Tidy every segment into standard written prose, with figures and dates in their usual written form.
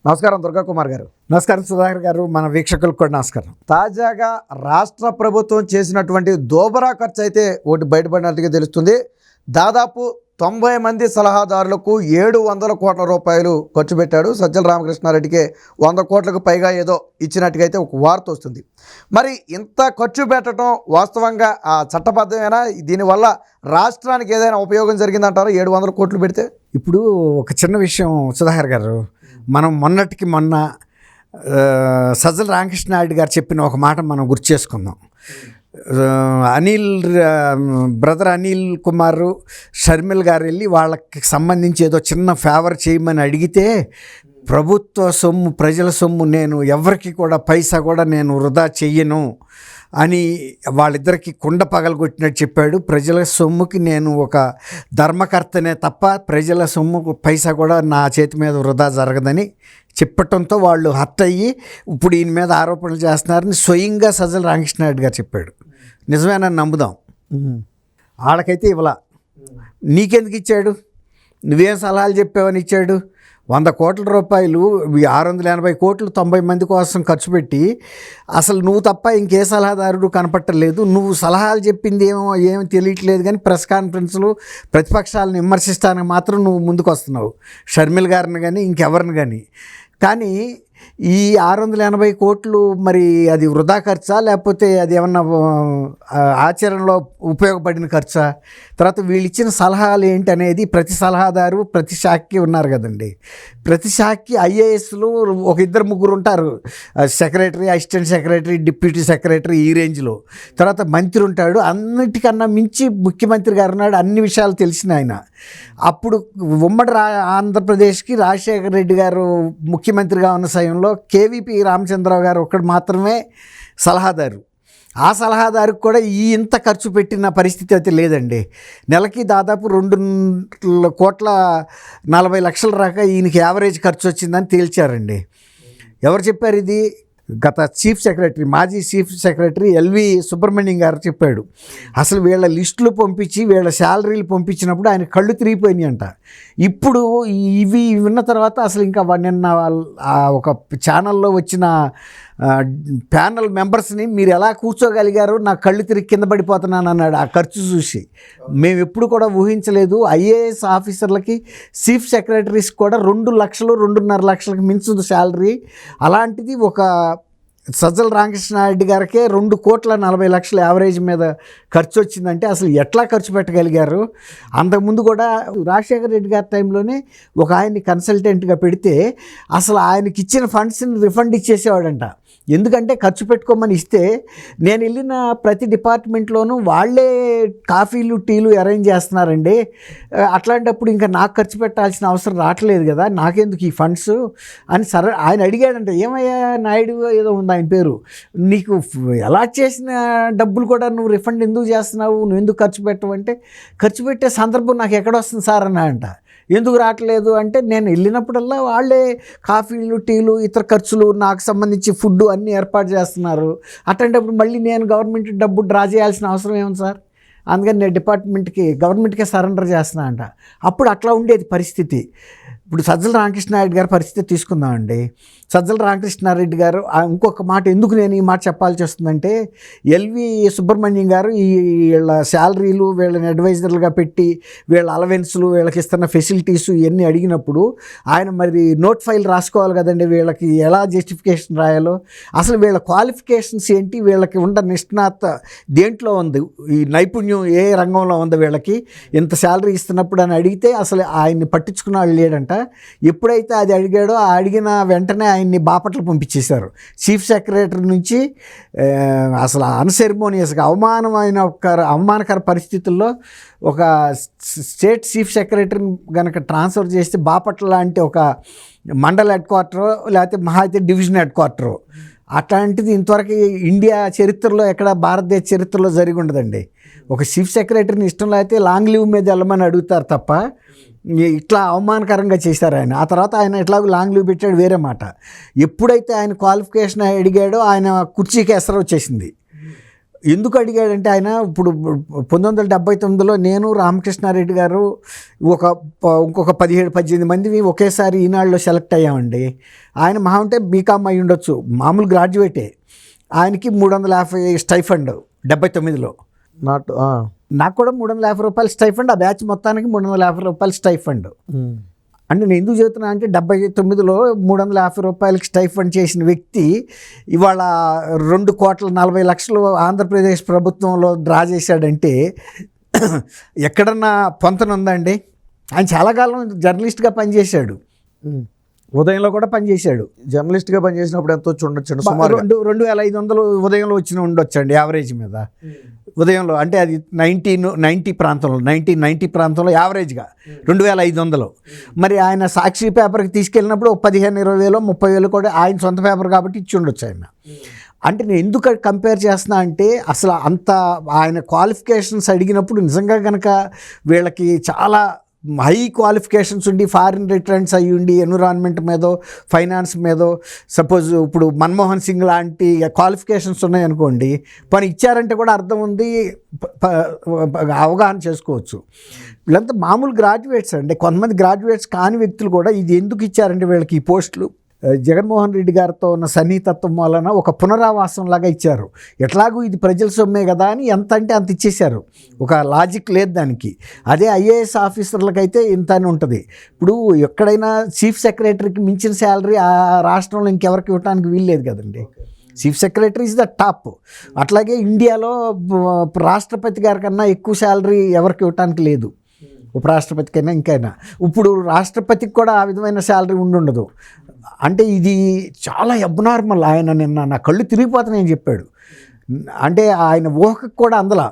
నమస్కారం దుర్గా కుమార్ గారు. నమస్కారం సుధాకర్ గారు, మన వీక్షకులకు కూడా నమస్కారం. తాజాగా రాష్ట్ర ప్రభుత్వం చేసినటువంటి దోబరా ఖర్చు అయితే ఒకటి బయటపడినట్టుగా తెలుస్తుంది. దాదాపు 90 మంది సలహాదారులకు 700 కోట్ల రూపాయలు ఖర్చు పెట్టాడు. సజ్జల రామకృష్ణారెడ్డికి 100 కోట్లకు పైగా ఏదో ఇచ్చినట్టుగా అయితే ఒక వార్త వస్తుంది. మరి ఇంత ఖర్చు పెట్టడం వాస్తవంగా చట్టబద్ధమేనా? దీనివల్ల రాష్ట్రానికి ఏదైనా ఉపయోగం జరిగిందంటారా 700 కోట్లు పెడితే? ఇప్పుడు ఒక చిన్న విషయం సుధాకర్ గారు, మనం మొన్నటికి మొన్న సజ్జల రామకృష్ణారెడ్డి గారు చెప్పిన ఒక మాట మనం గుర్తు చేసుకుందాం. బ్రదర్ అనిల్ కుమార్ షర్మిల్ గారు వెళ్ళి వాళ్ళకి సంబంధించి ఏదో చిన్న ఫేవర్ చేయమని అడిగితే, ప్రభుత్వ సొమ్ము, ప్రజల సొమ్ము, నేను ఎవరికి కూడా పైసా కూడా నేను వృధా చెయ్యను అని వాళ్ళిద్దరికి కుండ పగలగొట్టినట్టు చెప్పాడు. ప్రజల సొమ్ముకి నేను ఒక ధర్మకర్తనే తప్ప ప్రజల సొమ్ము పైసా కూడా నా చేతి మీద వృధా జరగదని చెప్పటంతో వాళ్ళు హర్ట్ అయ్యి ఇప్పుడు ఈయన మీద ఆరోపణలు చేస్తున్నారని స్వయంగా సజ్జల రామకృష్ణారెడ్డి గారు చెప్పాడు. నిజమేనని నమ్ముదాం. వాళ్ళకైతే ఇవ్వలా. నీకెందుకు ఇచ్చాడు? నువ్వేం సలహాలు చెప్పావని ఇచ్చాడు? 100 కోట్ల రూపాయలు, 680 కోట్లు 90 మంది కోసం ఖర్చు పెట్టి అసలు నువ్వు తప్ప ఇంకే సలహాదారుడు కనపట్టలేదు. నువ్వు సలహాలు చెప్పింది ఏమీ తెలియట్లేదు, కానీ ప్రెస్ కాన్ఫరెన్స్లు ప్రతిపక్షాలను విమర్శిస్తానికి మాత్రం నువ్వు ముందుకు వస్తున్నావు, షర్మిల్ గారిని కానీ ఇంకెవరిని కానీ ఈ 680 కోట్లు మరి అది వృధా ఖర్చా, లేకపోతే అది ఏమన్నా ఆచరణలో ఉపయోగపడిన ఖర్చా? తర్వాత వీళ్ళు ఇచ్చిన సలహాలు ఏంటి అనేది ప్రతి సలహాదారు ప్రతి శాఖకి ఉన్నారు కదండి. ప్రతి శాఖకి ఐఏఎస్లు ఒక 2-3 ఉంటారు, secretary, assistant secretary, deputy secretary, ఈ రేంజ్లో. తర్వాత మంత్రి ఉంటాడు, అన్నిటికన్నా మించి ముఖ్యమంత్రి గారు ఉన్నాడు, అన్ని విషయాలు తెలిసిన ఆయన. అప్పుడు ఉమ్మడి ఆంధ్రప్రదేశ్కి రాజశేఖర రెడ్డి గారు ముఖ్యమంత్రిగా ఉన్న సమయంలో కేవీపీ రామచంద్రరావు గారు ఒక్కడు మాత్రమే సలహాదారు. ఆ సలహాదారుకు కూడా ఇంత ఖర్చు పెట్టిన పరిస్థితి అయితే లేదండి. నెలకి దాదాపు 2,40,00,000 దాకా ఈయనకి యావరేజ్ ఖర్చు వచ్చిందని తేల్చారండి. ఎవరు చెప్పారు ఇది? గత చీఫ్ సెక్రటరీ, మాజీ చీఫ్ సెక్రటరీ ఎల్వి సుబ్రహ్మణ్యం గారు చెప్పాడు. అసలు వీళ్ళ లిస్టులు పంపించి వీళ్ళ శాలరీలు పంపించినప్పుడు ఆయన కళ్ళు తిరిగిపోయినాయి అంట. ఇప్పుడు ఇవి విన్న తర్వాత అసలు ఇంకా నిన్న ఒక ఛానల్లో వచ్చిన ప్యానల్ మెంబర్స్ని మీరు ఎలా కూర్చోగలిగారు, నా కళ్ళు తిరిగి కింద పడిపోతున్నాను అన్నాడు. ఆ ఖర్చు చూసి మేము ఎప్పుడు కూడా ఊహించలేదు. ఐఏఎస్ ఆఫీసర్లకి, చీఫ్ సెక్రటరీస్ కూడా 2 లక్షలు 2.5 లక్షలకు మించదు శాలరీ. అలాంటిది ఒక సజ్జల రామకృష్ణారెడ్డి గారికే 2,40,00,000 యావరేజ్ మీద ఖర్చు వచ్చిందంటే అసలు ఎట్లా ఖర్చు పెట్టగలిగారు? అంతకుముందు కూడా రాజశేఖర రెడ్డి గారి టైంలోనే ఒక ఆయన్ని కన్సల్టెంట్గా పెడితే అసలు ఆయనకి ఇచ్చిన ఫండ్స్ని రిఫండ్ ఇచ్చేసేవాడంట. ఎందుకంటే ఖర్చు పెట్టుకోమని ఇస్తే నేను వెళ్ళిన ప్రతి డిపార్ట్మెంట్లోనూ వాళ్ళే కాఫీలు, టీలు అరేంజ్ చేస్తున్నారండి. అట్లాంటప్పుడు ఇంకా నాకు ఖర్చు పెట్టాల్సిన అవసరం రావట్లేదు కదా, నాకెందుకు ఈ ఫండ్స్ అని ఆయన అడిగాడంట. ఏమయ్యా నాయుడు ఏదో ఉంది ఆయన పేరు, నీకు అలాట్ చేసిన డబ్బులు కూడా నువ్వు రిఫండ్ ఎందుకు చేస్తున్నావు, నువ్వు ఎందుకు ఖర్చు పెట్టవంటే, ఖర్చు పెట్టే సందర్భం నాకు ఎక్కడొస్తుంది సార్ అన్నాడంట. ఎందుకు రావట్లేదు అంటే, నేను వెళ్ళినప్పుడల్లా వాళ్ళే కాఫీలు, టీలు, ఇతర ఖర్చులు, నాకు సంబంధించి ఫుడ్ అన్నీ ఏర్పాటు చేస్తున్నారు. అట్లాంటప్పుడు మళ్ళీ నేను గవర్నమెంట్ డబ్బు డ్రా చేయాల్సిన అవసరం ఏముంది సార్? అందుకని నేను గవర్నమెంట్కే సరెండర్ చేస్తున్నా అంట. అప్పుడు అట్లా ఉండేది పరిస్థితి. ఇప్పుడు సజ్జల రామకృష్ణారెడ్డి గారి పరిస్థితి తీసుకుందామండి. సజ్జల రామకృష్ణారెడ్డి గారు ఇంకొక మాట, ఎందుకు నేను ఈ మాట చెప్పాల్సి వస్తుందంటే, ఎల్వి సుబ్రహ్మణ్యం గారు వీళ్ళ శాలరీలు, వీళ్ళని అడ్వైజర్లుగా పెట్టి వీళ్ళ అలవెన్స్లు, వీళ్ళకి ఇస్తున్న ఫెసిలిటీస్ ఇవన్నీ అడిగినప్పుడు ఆయన మరి నోట్ ఫైల్ రాసుకోవాలి కదండి. వీళ్ళకి ఎలా జస్టిఫికేషన్ రాయాలో, అసలు వీళ్ళ క్వాలిఫికేషన్స్ ఏంటి, వీళ్ళకి ఉన్న నిష్ణాత దేంట్లో ఉంది, ఈ నైపుణ్యం ఏ రంగంలో ఉంది, వీళ్ళకి ఇంత శాలరీ ఇస్తున్నప్పుడు అని అడిగితే అసలు ఆయన్ని పట్టించుకున్న వాళ్ళు లేడంట. ఎప్పుడైతే అది అడిగాడో ఆ అడిగిన వెంటనే ఆయన్ని బాపట్ల పంపించేశారు. చీఫ్ సెక్రటరీ నుంచి అసలు అన్సెరిమోనియస్గా అవమానకర పరిస్థితుల్లో ఒక స్టేట్ చీఫ్ సెక్రటరీని కనుక ట్రాన్స్ఫర్ చేస్తే బాపట్ల లాంటి ఒక మండల హెడ్ క్వార్టరో లేకపోతే మహా అయితే డివిజన్ హెడ్ క్వార్టరో, అట్లాంటిది ఇంతవరకు ఇండియా చరిత్రలో ఎక్కడ, భారతదేశ చరిత్రలో జరిగి ఉండదండి. ఒక చీఫ్ సెక్రటరీని ఇష్టంలో అయితే లాంగ్ లీవ్ మీద వెళ్ళమని అడుగుతారు తప్ప ఇట్లా అవమానకరంగా చేశారు ఆయన. ఆ తర్వాత ఆయన ఎట్లాగో లాంగ్ లీవ్ పెట్టాడు, వేరే మాట. ఎప్పుడైతే ఆయన క్వాలిఫికేషన్ అడిగాడో ఆయన కుర్చీకి ఎసరు వచ్చేసింది. ఎందుకు అడిగాడంటే ఆయన ఇప్పుడు 1979లో నేను రామకృష్ణారెడ్డి గారు ఇంకొక 17-18 మంది ఒకేసారి ఈనాడులో సెలెక్ట్ అయ్యామండి. ఆయన మహా ఉంటే బీకామ్ అయి ఉండొచ్చు, మామూలు గ్రాడ్యుయేటే. ఆయనకి 350 స్టైఫండ్ 79లో. నాకు కూడా 350 రూపాయలు స్టైఫండ్, ఆ బ్యాచ్ మొత్తానికి 350 రూపాయలు స్టైఫండ్. అంటే నేను ఎందుకు చెబుతున్నా అంటే 79లో 350 రూపాయలకి స్టైఫండ్ చేసిన వ్యక్తి ఇవాళ 2,40,00,000 ఆంధ్రప్రదేశ్ ప్రభుత్వంలో డ్రా చేశాడంటే ఎక్కడన్నా పొంతన ఉందండి? ఆయన చాలా కాలం జర్నలిస్ట్గా పనిచేశాడు, ఉదయంలో కూడా పనిచేశాడు. జర్నలిస్ట్గా పనిచేసినప్పుడు ఎంతో చూడొచ్చు, సుమారు 2,500 ఉదయంలో ఉండొచ్చండి యావరేజ్ మీద. ఉదయంలో అంటే అది 1990 ప్రాంతంలో యావరేజ్గా 2,500. మరి ఆయన సాక్షి పేపర్కి తీసుకెళ్ళినప్పుడు 15,000-20,000 30,000 కూడా ఆయన సొంత పేపర్ కాబట్టి ఇచ్చి ఉండొచ్చు ఆయన. అంటే నేను ఎందుకు కంపేర్ చేస్తున్నా అంటే అసలు అంత ఆయన క్వాలిఫికేషన్స్ అడిగినప్పుడు నిజంగా కనుక వీళ్ళకి చాలా హై క్వాలిఫికేషన్స్ ఉండి ఫారిన్ రిటర్న్స్ అయ్యి ఉండి ఎన్విరాన్మెంట్ మీదో ఫైనాన్స్ మీదో సపోజ్ ఇప్పుడు మన్మోహన్ సింగ్ లాంటి క్వాలిఫికేషన్స్ ఉన్నాయనుకోండి, పని ఇచ్చారంటే కూడా అర్థం ఉంది, అవగాహన చేసుకోవచ్చు. వీళ్ళంతా మామూలు గ్రాడ్యుయేట్స్ అండి. కొంతమంది గ్రాడ్యుయేట్స్ కాని వ్యక్తులు కూడా ఇది ఎందుకు ఇచ్చారంటే వీళ్ళకి ఈ పోస్టులు జగన్మోహన్ రెడ్డి గారితో ఉన్న సన్నిహితత్వం వలన ఒక పునరావాసం లాగా ఇచ్చారు. ఎట్లాగూ ఇది ప్రజల సొమ్మే కదా అని ఎంత అంటే అంత ఇచ్చేశారు, ఒక లాజిక్ లేదు దానికి. అదే ఐఏఎస్ ఆఫీసర్లకైతే ఇంత అని ఉంటుంది. ఇప్పుడు ఎక్కడైనా చీఫ్ సెక్రటరీకి మించిన శాలరీ ఆ రాష్ట్రంలో ఇంకెవరికి ఇవ్వడానికి వీల్లేదు కదండి. Chief secretary is the top. అట్లాగే ఇండియాలో రాష్ట్రపతి గారి కన్నా ఎక్కువ శాలరీ ఎవరికి ఇవ్వటానికి లేదు, ఉపరాష్ట్రపతికైనా ఇంకైనా. ఇప్పుడు రాష్ట్రపతికి కూడా ఆ విధమైన శాలరీ ఉండదు. అంటే ఇది చాలా అబ్నార్మల్. ఆయన నిన్న నా కళ్ళు తిరిగిపోతానని చెప్పాడు. అంటే ఆయన ఊహకు కూడా అందలా.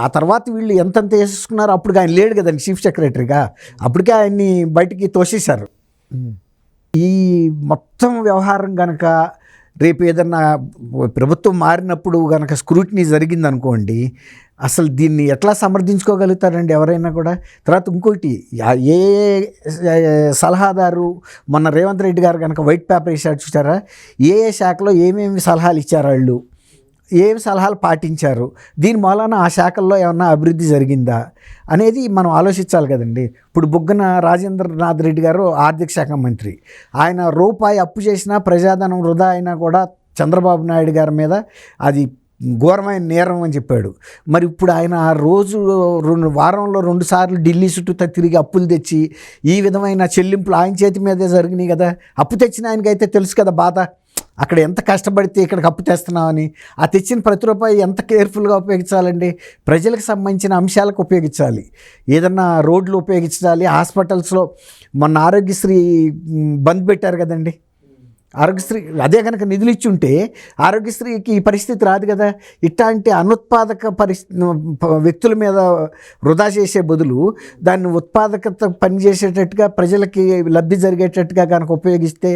ఆ తర్వాత వీళ్ళు ఎంతెంత వేసుకున్నారో అప్పుడు ఆయన లేడు కదండి చీఫ్ సెక్రటరీగా, అప్పటికే ఆయన్ని బయటికి తోసేశారు. ఈ మొత్తం వ్యవహారం కనుక రేపు ఏదన్నా ప్రభుత్వం మారినప్పుడు కనుక స్క్రూటినీ జరిగిందనుకోండి, అసలు దీన్ని ఎట్లా సమర్థించుకోగలుగుతారండి ఎవరైనా కూడా. తర్వాత ఇంకోటి, ఏ సలహాదారు మొన్న రేవంత్ రెడ్డి గారు కనుక వైట్ పేపర్ వేసాడు చూసారా, ఏ శాఖలో ఏమేమి సలహాలు ఇచ్చారు వాళ్ళు, ఏమి సలహాలు పాటించారు, దీని మూలాన ఆ శాఖల్లో ఏమన్నా అభివృద్ధి జరిగిందా అనేది మనం ఆలోచించాలి కదండి. ఇప్పుడు బుగ్గన రాజేంద్రనాథ్ రెడ్డి గారు ఆర్థిక శాఖ మంత్రి, ఆయన రూపాయి అప్పు చేసినా ప్రజాధనం వృధా అయినా కూడా చంద్రబాబు నాయుడు గారి మీద అది ఘోరమైన నేరం అని చెప్పాడు. మరి ఇప్పుడు ఆయన ఆ రోజు వారంలో 2 సార్లు ఢిల్లీ చుట్టూ తిరిగి అప్పులు తెచ్చి ఈ విధమైన చెల్లింపులు ఆయన చేతి మీదే జరిగినాయి కదా. అప్పు తెచ్చిన ఆయనకైతే తెలుసు కదా బాధ, అక్కడ ఎంత కష్టపడితే ఇక్కడికి అప్పు తెస్తున్నామని. ఆ తెచ్చిన ప్రతి రూపాయి ఎంత కేర్ఫుల్గా ఉపయోగించాలండి, ప్రజలకు సంబంధించిన అంశాలకు ఉపయోగించాలి. ఏదన్నా రోడ్లు ఉపయోగించాలి, హాస్పిటల్స్లో మొన్న ఆరోగ్యశ్రీ బంద్ పెట్టారు కదండి. ఆరోగ్యశ్రీ అదే కనుక నిధులు ఇచ్చి ఉంటే ఆరోగ్యశ్రీకి ఈ పరిస్థితి రాదు కదా. ఇట్లాంటి అనుత్పాదక వ్యక్తుల మీద వృధా చేసే బదులు దాన్ని ఉత్పాదకత పనిచేసేటట్టుగా ప్రజలకి లబ్ధి జరిగేటట్టుగా కనుక ఉపయోగిస్తే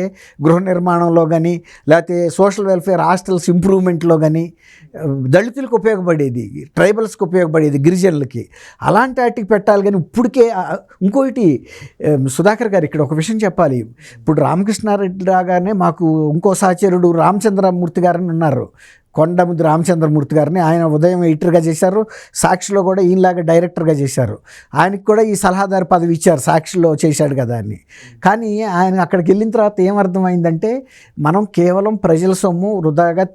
గృహ నిర్మాణంలో కానీ లేకపోతే సోషల్ వెల్ఫేర్ హాస్టల్స్ ఇంప్రూవ్మెంట్లో కానీ దళితులకు ఉపయోగపడేది, ట్రైబల్స్కి ఉపయోగపడేది, గిరిజనులకి అలాంటి వాటికి పెట్టాలి. కానీ ఇప్పటికే ఇంకోటి సుధాకర్ గారు ఇక్కడ ఒక విషయం చెప్పాలి. ఇప్పుడు రామకృష్ణారెడ్డి రాగానే మాకు ఇంకో సహచరుడు రామచంద్రమూర్తి గారని ఉన్నారు, కొండముద్దు రామచంద్రమూర్తి గారిని. ఆయన ఉదయం ఎడిటర్గా చేశారు, సాక్షిలో కూడా ఈయనలాగా డైరెక్టర్గా చేశారు. ఆయనకి కూడా ఈ సలహాదారు పదవి ఇచ్చారు, సాక్షిలో చేశాడు కదా అని. కానీ ఆయన అక్కడికి వెళ్ళిన తర్వాత ఏమర్థమైందంటే మనం కేవలం ప్రజల సొమ్ము వృధాగా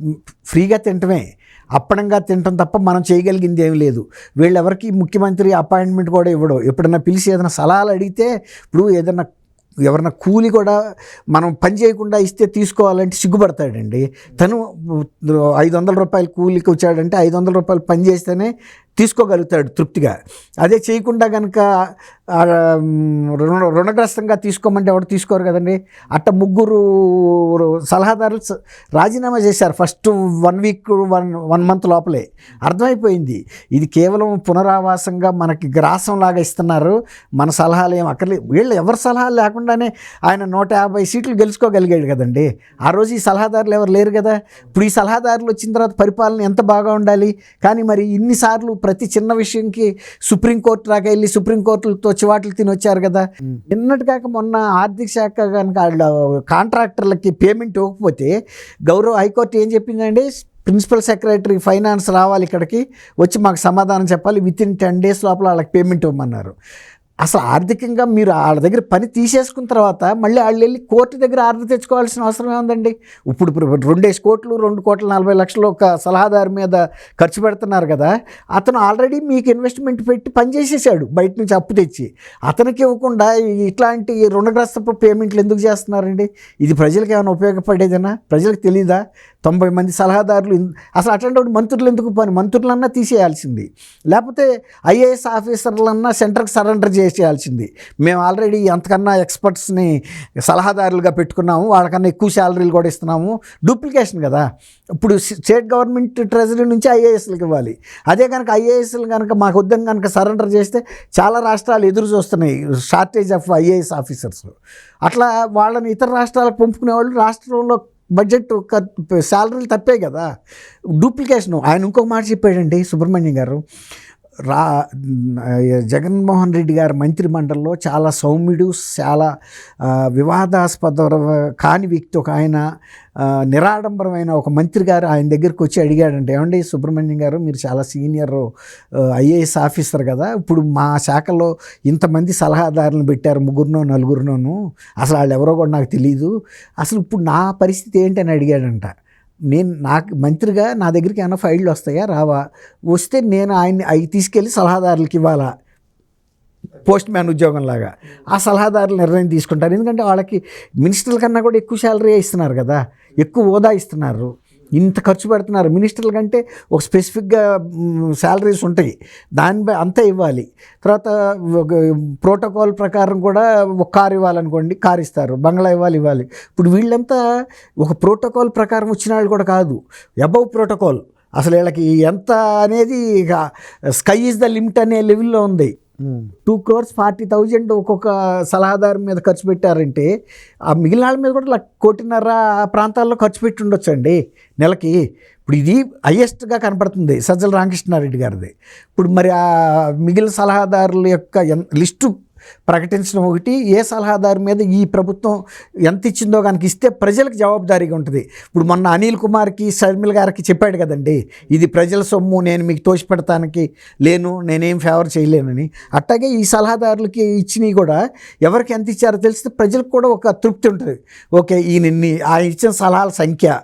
ఫ్రీగా తింటమే, అప్పనంగా తినటం తప్ప మనం చేయగలిగింది ఏమి లేదు. వీళ్ళెవరికి ముఖ్యమంత్రి అపాయింట్మెంట్ కూడా ఇవ్వడం. ఎప్పుడన్నా పిలిచి ఏదైనా సలహాలు అడిగితే, ఇప్పుడు ఏదైనా ఎవరన్నా కూలి కూడా మనం పని చేయకుండా ఇస్తే తీసుకోవాలంటే సిగ్గుపడతాడండి. తను 500 రూపాయలు కూలికి వచ్చాడంటే 500 రూపాయలు పని చేస్తేనే తీసుకోగలుగుతాడు తృప్తిగా. అదే చేయకుండా కనుక రుణగ్రస్తంగా తీసుకోమంటే ఎవరు తీసుకోరు కదండి. అట్ట 3 సలహాదారులు రాజీనామా చేశారు ఫస్ట్ 1 వీక్ 1 మంత్ లోపలే. అర్థమైపోయింది ఇది కేవలం పునరావాసంగా మనకి గ్రాసంలాగా ఇస్తున్నారు, మన సలహాలు ఏం అక్కర్లేదు. వీళ్ళు ఎవరి సలహాలు లేకుండానే ఆయన 150 సీట్లు గెలుచుకోగలిగాడు కదండి. ఆ రోజు ఈ సలహాదారులు ఎవరు లేరు కదా. ఇప్పుడు ఈ సలహాదారులు వచ్చిన తర్వాత పరిపాలన ఎంత బాగా ఉండాలి. కానీ మరి ఇన్నిసార్లు ప్రతి చిన్న విషయంకి సుప్రీంకోర్టు దాకా వెళ్ళి సుప్రీంకోర్టులతో చివాట్లు తిని వచ్చారు కదా. నిన్నటి కాక మొన్న ఆర్థిక శాఖ కనుక కాంట్రాక్టర్లకి పేమెంట్ ఇవ్వకపోతే హైకోర్టు ఏం చెప్పిందండి, ప్రిన్సిపల్ సెక్రటరీ ఫైనాన్స్ రావాలి ఇక్కడికి, వచ్చి మాకు సమాధానం చెప్పాలి, వితిన్ 10 days లోపల వాళ్ళకి పేమెంట్ ఇవ్వమన్నారు. అసలు ఆర్థికంగా మీరు వాళ్ళ దగ్గర పని తీసేసుకున్న తర్వాత మళ్ళీ వాళ్ళు వెళ్ళి కోర్టు దగ్గర ఆర్డర్ తెచ్చుకోవాల్సిన అవసరం ఏముందండి? ఇప్పుడు 2 కోట్లు 2,40,00,000 ఒక సలహాదారు మీద ఖర్చు పెడుతున్నారు కదా, అతను ఆల్రెడీ మీకు ఇన్వెస్ట్మెంట్ పెట్టి పని చేసేసాడు బయట నుంచి అప్పు తెచ్చి. అతనికి ఇవ్వకుండా ఇట్లాంటి రుణగ్రస్తపు పేమెంట్లు ఎందుకు చేస్తున్నారండి? ఇది ప్రజలకు ఏమైనా ఉపయోగపడేదేనా? ప్రజలకు తెలీదా? 90 మంది సలహాదారులు అసలు అట్లాంటి మంత్రులు ఎందుకు పని? మంత్రులన్నా తీసేయాల్సింది, లేకపోతే ఐఏఎస్ ఆఫీసర్లన్నా సెంటర్కి సరెండర్ చేసేయాల్సింది. మేము ఆల్రెడీ అంతకన్నా ఎక్స్పర్ట్స్ని సలహాదారులుగా పెట్టుకున్నాము, వాళ్ళకన్నా ఎక్కువ శాలరీలు కూడా ఇస్తున్నాము. డూప్లికేషన్ కదా. ఇప్పుడు స్టేట్ గవర్నమెంట్ ట్రెజరీ నుంచి ఐఏఎస్లకు ఇవ్వాలి. అదే కనుక ఐఏఎస్లు కనుక మాకు వద్దని కనుక సరెండర్ చేస్తే చాలా రాష్ట్రాలు ఎదురు చూస్తున్నాయి షార్టేజ్ ఆఫ్ ఐఏఎస్ ఆఫీసర్స్. అట్లా వాళ్ళని ఇతర రాష్ట్రాలకు పంపుకునే వాళ్ళు రాష్ట్రంలో బడ్జెట్ శాలరీలు తప్పే కదా. డూప్లికేషను. ఆయన ఇంకొక మాట చెప్పాడండి సుబ్రహ్మణ్యం గారు, జగన్మోహన్ రెడ్డి గారి మంత్రిమండలిలో చాలా సౌమ్యుడు, చాలా వివాదాస్పద కాని వ్యక్తి ఒక ఆయన, నిరాడంబరమైన ఒక మంత్రి గారు ఆయన దగ్గరికి వచ్చి అడిగాడంటే, ఏమండి సుబ్రహ్మణ్యం గారు, మీరు చాలా సీనియర్ ఐఏఎస్ ఆఫీసర్ కదా, ఇప్పుడు మా శాఖలో ఇంతమంది సలహాదారులను పెట్టారు, 3-4, అసలు వాళ్ళు ఎవరో కూడా నాకు తెలియదు, అసలు ఇప్పుడు నా పరిస్థితి ఏంటని అడిగాడంట. నాకు మంత్రిగా నా దగ్గరికి ఏమైనా ఫైళ్ళు వస్తాయా, రావా? వస్తే నేను అవి తీసుకెళ్ళి సలహాదారులకి ఇవ్వాలా, పోస్ట్ మ్యాన్ ఉద్యోగంలాగా? ఆ సలహాదారులు నిర్ణయం తీసుకుంటారు, ఎందుకంటే వాళ్ళకి మినిస్టర్ల కన్నా కూడా ఎక్కువ శాలరీ ఇస్తున్నారు కదా, ఎక్కువ హోదా ఇస్తున్నారు, ఇంత ఖర్చు పెడుతున్నారు. మినిస్టర్ల కంటే ఒక స్పెసిఫిక్గా శాలరీస్ ఉంటాయి, దానిపై అంతా ఇవ్వాలి. తర్వాత ప్రోటోకాల్ ప్రకారం కూడా ఒక కారు ఇవ్వాలనుకోండి, కారు ఇస్తారు, బంగ్లా ఇవ్వాలి. ఇప్పుడు వీళ్ళంతా ఒక ప్రోటోకాల్ ప్రకారం వచ్చిన వాళ్ళు కూడా కాదు, అబౌవ్ ప్రోటోకాల్. అసలు వీళ్ళకి ఎంత అనేది ఇక స్కై ఈజ్ ద లిమిట్ అనే లెవెల్లో ఉంది. 2,40,00,000 ఒక్కొక్క సలహాదారు మీద ఖర్చు పెట్టారంటే, ఆ మిగిలిన వాళ్ళ మీద కూడా 1,50,00,000 ప్రాంతాల్లో ఖర్చు పెట్టి ఉండొచ్చు అండి నెలకి. ఇప్పుడు ఇది హయ్యెస్ట్గా కనపడుతుంది సజ్జల రామకృష్ణారెడ్డి గారిది. ఇప్పుడు మరి ఆ మిగిలిన సలహాదారుల యొక్క లిస్టు ప్రకటించడం ఒకటి, ఏ సలహాదారు మీద ఈ ప్రభుత్వం ఎంత ఇచ్చిందో కనుక ఇస్తే ప్రజలకు జవాబుదారీగా ఉంటుంది. ఇప్పుడు మొన్న అనిల్ కుమార్కి షర్మిల గారికి చెప్పాడు కదండి, ఇది ప్రజల సొమ్ము, నేను మీకు తోచిపెడతానికి లేను, నేనేం ఫేవర్ చేయలేనని. అట్టాగే ఈ సలహాదారులకి ఇచ్చినవి కూడా ఎవరికి ఎంత ఇచ్చారో తెలిస్తే ప్రజలకు కూడా ఒక తృప్తి ఉంటుంది. ఓకే, ఈయన ఆయన ఇచ్చిన సలహాల సంఖ్య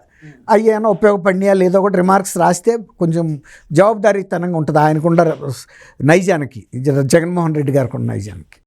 అయ్యేనా ఉపయోగపడినాయా లేదో కూడా రిమార్క్స్ రాస్తే కొంచెం జవాబుదారీతనంగా ఉంటుంది ఆయనకుండా నైజానికి, జగన్మోహన్ రెడ్డి గారికి ఉన్న నైజానికి.